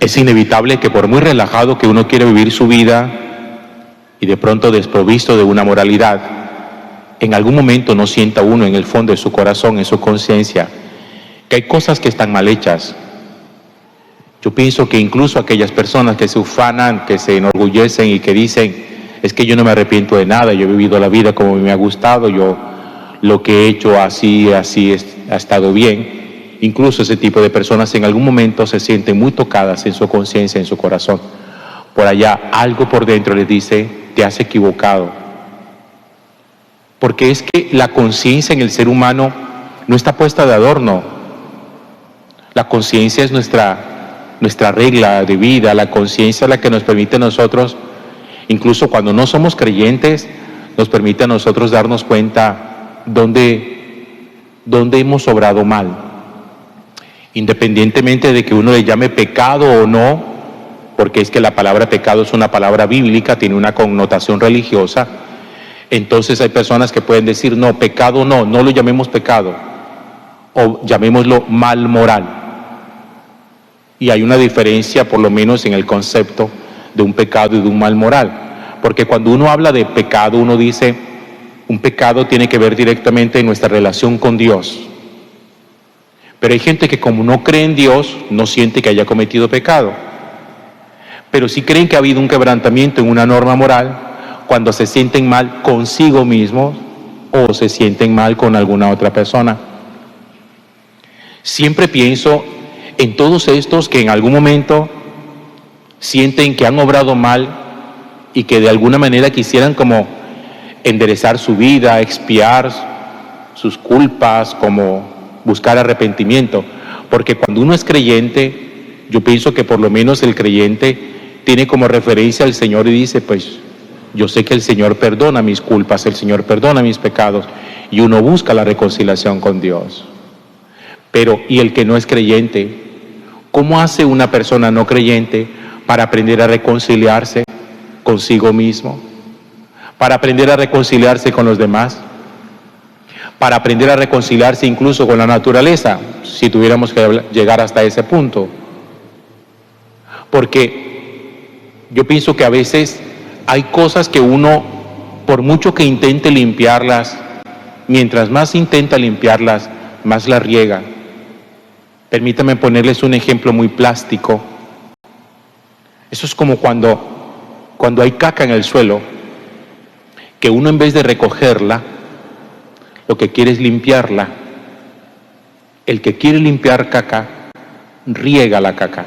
Es inevitable que por muy relajado que uno quiera vivir su vida y de pronto desprovisto de una moralidad, en algún momento no sienta uno en el fondo de su corazón, en su conciencia, que hay cosas que están mal hechas. Yo pienso que incluso aquellas personas que se ufanan, que se enorgullecen y que dicen, es que yo no me arrepiento de nada, yo he vivido la vida como me ha gustado, yo lo que he hecho así ha estado bien. Incluso ese tipo de personas en algún momento se sienten muy tocadas en su conciencia, en su corazón. Por allá algo por dentro les dice, te has equivocado. Porque es que la conciencia en el ser humano no está puesta de adorno. La conciencia es nuestra regla de vida, la conciencia es la que nos permite a nosotros, incluso cuando no somos creyentes, nos permite a nosotros darnos cuenta dónde hemos obrado mal. Independientemente de que uno le llame pecado o no, porque es que la palabra pecado es una palabra bíblica, tiene una connotación religiosa, entonces hay personas que pueden decir, no, pecado no lo llamemos pecado, o llamémoslo mal moral. Y hay una diferencia, por lo menos en el concepto de un pecado y de un mal moral. Porque cuando uno habla de pecado, uno dice, un pecado tiene que ver directamente en nuestra relación con Dios. Pero hay gente que como no cree en Dios, no siente que haya cometido pecado. Pero sí creen que ha habido un quebrantamiento en una norma moral cuando se sienten mal consigo mismos o se sienten mal con alguna otra persona. Siempre pienso en todos estos que en algún momento sienten que han obrado mal y que de alguna manera quisieran como enderezar su vida, expiar sus culpas, como buscar arrepentimiento. Porque cuando uno es creyente, yo pienso que por lo menos el creyente tiene como referencia al Señor y dice, pues yo sé que el Señor perdona mis culpas, el Señor perdona mis pecados, y uno busca la reconciliación con Dios. Pero, ¿y el que no es creyente? ¿Cómo hace una persona no creyente para aprender a reconciliarse consigo mismo? Para aprender a reconciliarse con los demás. Para aprender a reconciliarse incluso con la naturaleza, si tuviéramos que llegar hasta ese punto. Porque yo pienso que a veces hay cosas que uno, por mucho que intente limpiarlas, mientras más intenta limpiarlas, más las riega. Permítanme ponerles un ejemplo muy plástico. Eso es como cuando hay caca en el suelo, que uno en vez de recogerla, lo que quiere es limpiarla. El que quiere limpiar caca, riega la caca.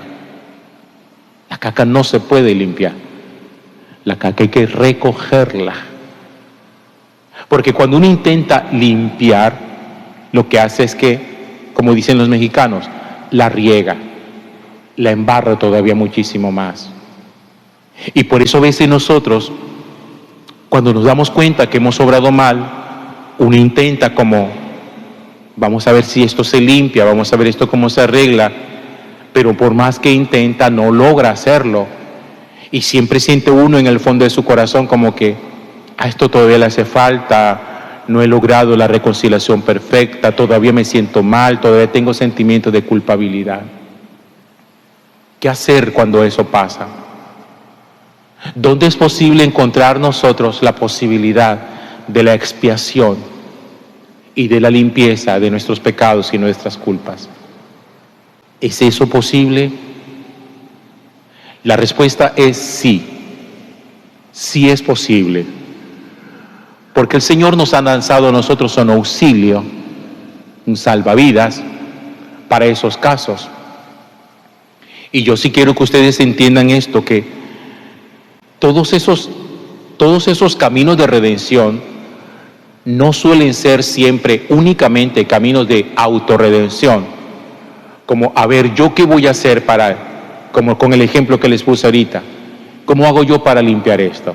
La caca no se puede limpiar. La caca hay que recogerla. Porque cuando uno intenta limpiar, lo que hace es que, como dicen los mexicanos, la riega, la embarra todavía muchísimo más. Y por eso a veces nosotros, cuando nos damos cuenta que hemos obrado mal, uno intenta como, vamos a ver si esto se limpia, vamos a ver esto cómo se arregla, pero por más que intenta, no logra hacerlo. Y siempre siente uno en el fondo de su corazón como que a esto todavía le hace falta, no he logrado la reconciliación perfecta, todavía me siento mal, todavía tengo sentimientos de culpabilidad. ¿Qué hacer cuando eso pasa? ¿Dónde es posible encontrar nosotros la posibilidad de la expiación y de la limpieza de nuestros pecados y nuestras culpas? ¿Es eso posible? La respuesta es sí. Sí es posible. Porque el Señor nos ha lanzado a nosotros un auxilio, un salvavidas para esos casos. Y yo sí quiero que ustedes entiendan esto, que todos esos caminos de redención no suelen ser siempre únicamente caminos de autorredención. Como, a ver, ¿yo qué voy a hacer como con el ejemplo que les puse ahorita? ¿Cómo hago yo para limpiar esto?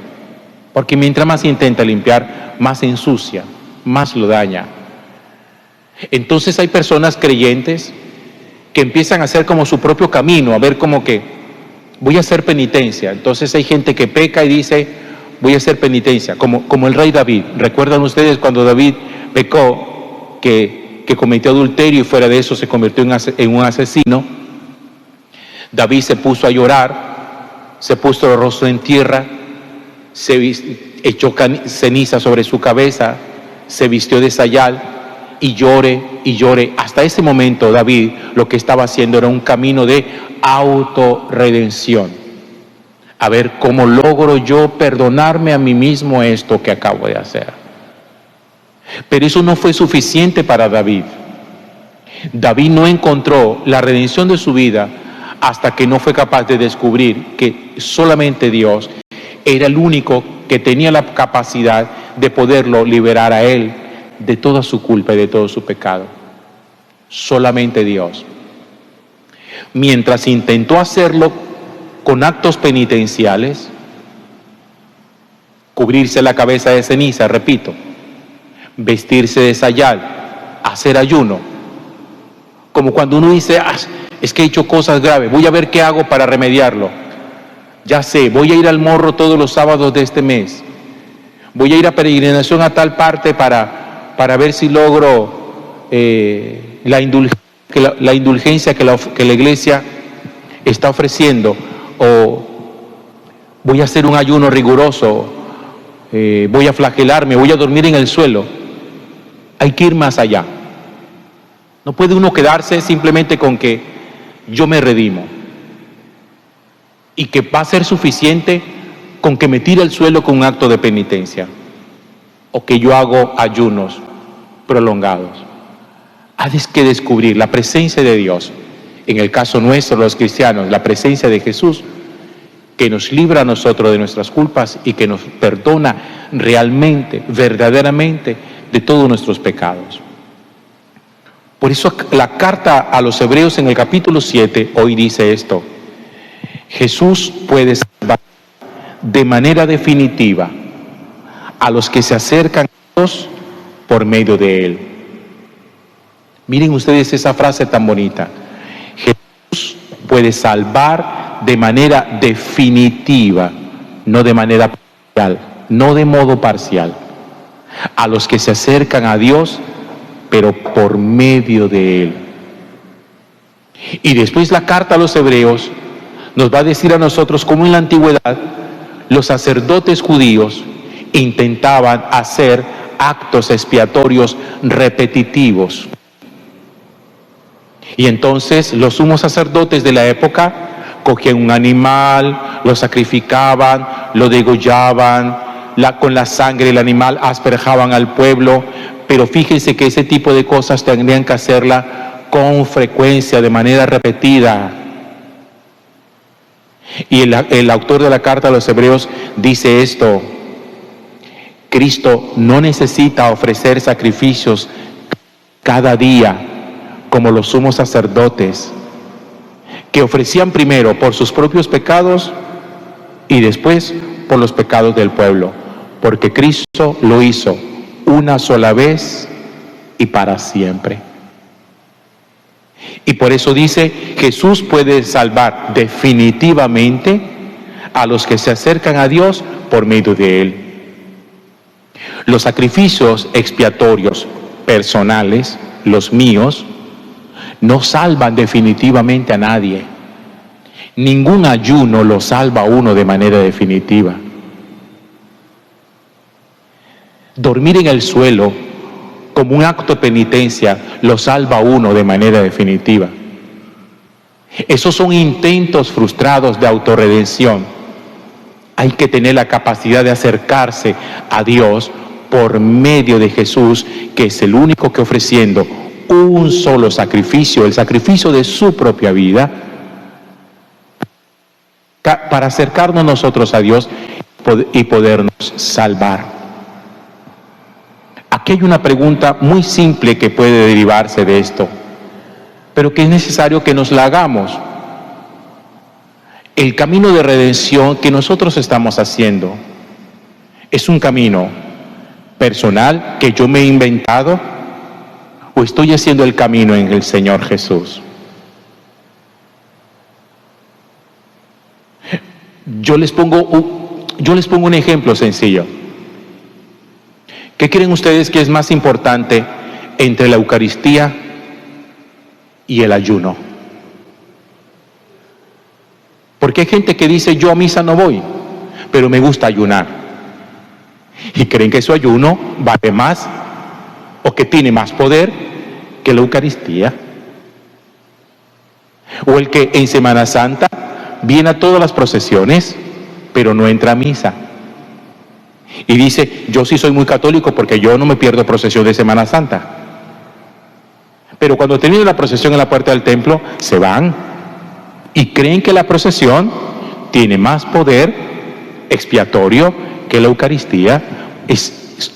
Porque mientras más intenta limpiar, más se ensucia, más lo daña. Entonces hay personas creyentes que empiezan a hacer como su propio camino, a ver como que voy a hacer penitencia. Entonces hay gente que peca y dice, voy a hacer penitencia, como el rey David. ¿Recuerdan ustedes cuando David pecó, que cometió adulterio y fuera de eso se convirtió en un asesino? David se puso a llorar, se puso el rostro en tierra, echó ceniza sobre su cabeza, se vistió de sayal y llore y llore. Hasta ese momento David lo que estaba haciendo era un camino de autorredención. A ver cómo logro yo perdonarme a mí mismo esto que acabo de hacer. Pero eso no fue suficiente para David. David no encontró la redención de su vida hasta que no fue capaz de descubrir que solamente Dios era el único que tenía la capacidad de poderlo liberar a él de toda su culpa y de todo su pecado. Solamente Dios. Mientras intentó hacerlo con actos penitenciales, cubrirse la cabeza de ceniza, repito, vestirse de sayal, hacer ayuno, como cuando uno dice, es que he hecho cosas graves, voy a ver qué hago para remediarlo. Ya sé, voy a ir al morro todos los sábados de este mes, voy a ir a peregrinación a tal parte para ver si logro la indulgencia que la iglesia está ofreciendo, o voy a hacer un ayuno riguroso, voy a flagelarme, voy a dormir en el suelo. Hay que ir más allá. No puede uno quedarse simplemente con que yo me redimo y que va a ser suficiente con que me tire al suelo con un acto de penitencia o que yo hago ayunos prolongados. Hay que descubrir la presencia de Dios, en el caso nuestro los cristianos, la presencia de Jesús, que nos libra a nosotros de nuestras culpas y que nos perdona realmente, verdaderamente, de todos nuestros pecados. Por eso la carta a los Hebreos en el capítulo 7 hoy dice esto: Jesús puede salvar de manera definitiva a los que se acercan a Dios por medio de Él. Miren ustedes esa frase tan bonita. Jesús puede salvar de manera definitiva, no de manera parcial, no de modo parcial, a los que se acercan a Dios, pero por medio de Él. Y después la carta a los Hebreos nos va a decir a nosotros cómo en la antigüedad los sacerdotes judíos intentaban hacer actos expiatorios repetitivos. Y entonces los sumos sacerdotes de la época cogían un animal, lo sacrificaban, lo degollaban, con la sangre del animal asperjaban al pueblo. Pero fíjense que ese tipo de cosas tendrían que hacerla con frecuencia, de manera repetida. Y el autor de la carta a los Hebreos dice esto: Cristo no necesita ofrecer sacrificios cada día como los sumos sacerdotes, que ofrecían primero por sus propios pecados y después por los pecados del pueblo, porque Cristo lo hizo una sola vez y para siempre. Y por eso dice, Jesús puede salvar definitivamente a los que se acercan a Dios por medio de Él. Los sacrificios expiatorios personales, los míos, no salvan definitivamente a nadie. Ningún ayuno lo salva a uno de manera definitiva. Dormir en el suelo como un acto de penitencia lo salva a uno de manera definitiva. Esos son intentos frustrados de autorredención. Hay que tener la capacidad de acercarse a Dios por medio de Jesús, que es el único que, ofreciendo un solo sacrificio, el sacrificio de su propia vida, para acercarnos nosotros a Dios y podernos salvar. Aquí hay una pregunta muy simple que puede derivarse de esto, pero que es necesario que nos la hagamos. El camino de redención que nosotros estamos haciendo es un camino personal que yo me he inventado, o estoy haciendo el camino en el Señor Jesús. Yo les pongo un ejemplo sencillo. ¿Qué creen ustedes que es más importante entre la Eucaristía y el ayuno? Porque hay gente que dice, yo a misa no voy, pero me gusta ayunar. Y creen que su ayuno vale más o que tiene más poder que la Eucaristía. O el que en Semana Santa viene a todas las procesiones, pero no entra a misa. Y dice, yo sí soy muy católico porque yo no me pierdo procesión de Semana Santa. Pero cuando termina la procesión en la puerta del templo, se van y creen que la procesión tiene más poder expiatorio que la Eucaristía.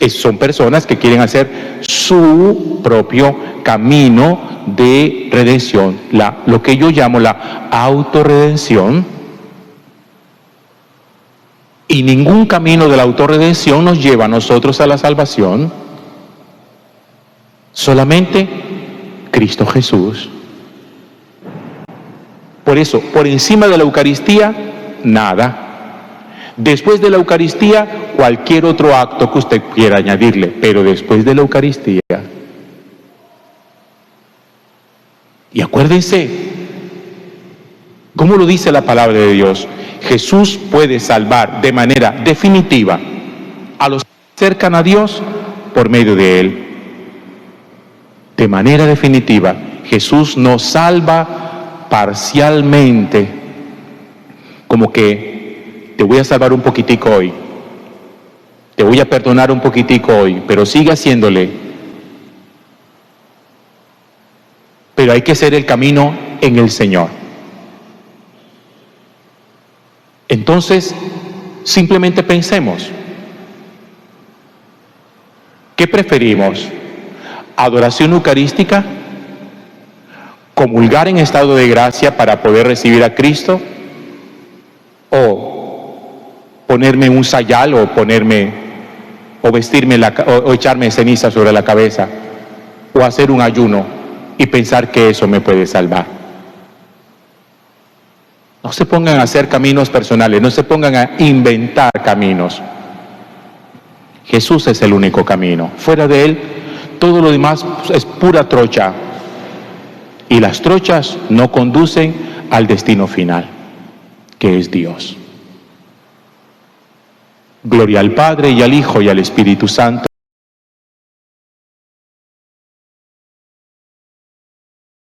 Son personas que quieren hacer su propio camino de redención, lo que yo llamo la autorredención. Y ningún camino de la autorredención nos lleva a nosotros a la salvación. Solamente Cristo Jesús. Por eso, por encima de la Eucaristía, nada. Después de la Eucaristía, cualquier otro acto que usted quiera añadirle, pero después de la Eucaristía. Y acuérdense, ¿cómo lo dice la palabra de Dios? Jesús puede salvar de manera definitiva a los que se acercan a Dios por medio de Él. De manera definitiva, Jesús nos salva parcialmente, como que te voy a salvar un poquitico hoy, te voy a perdonar un poquitico hoy, pero sigue haciéndole. Pero hay que hacer el camino en el Señor. Entonces, simplemente pensemos, ¿qué preferimos? ¿Adoración eucarística? ¿Comulgar en estado de gracia para poder recibir a Cristo? ¿O ponerme un sayal o vestirme o echarme ceniza sobre la cabeza? ¿O hacer un ayuno y pensar que eso me puede salvar? No se pongan a hacer caminos personales, no se pongan a inventar caminos. Jesús es el único camino. Fuera de Él, todo lo demás es pura trocha. Y las trochas no conducen al destino final, que es Dios. Gloria al Padre y al Hijo y al Espíritu Santo.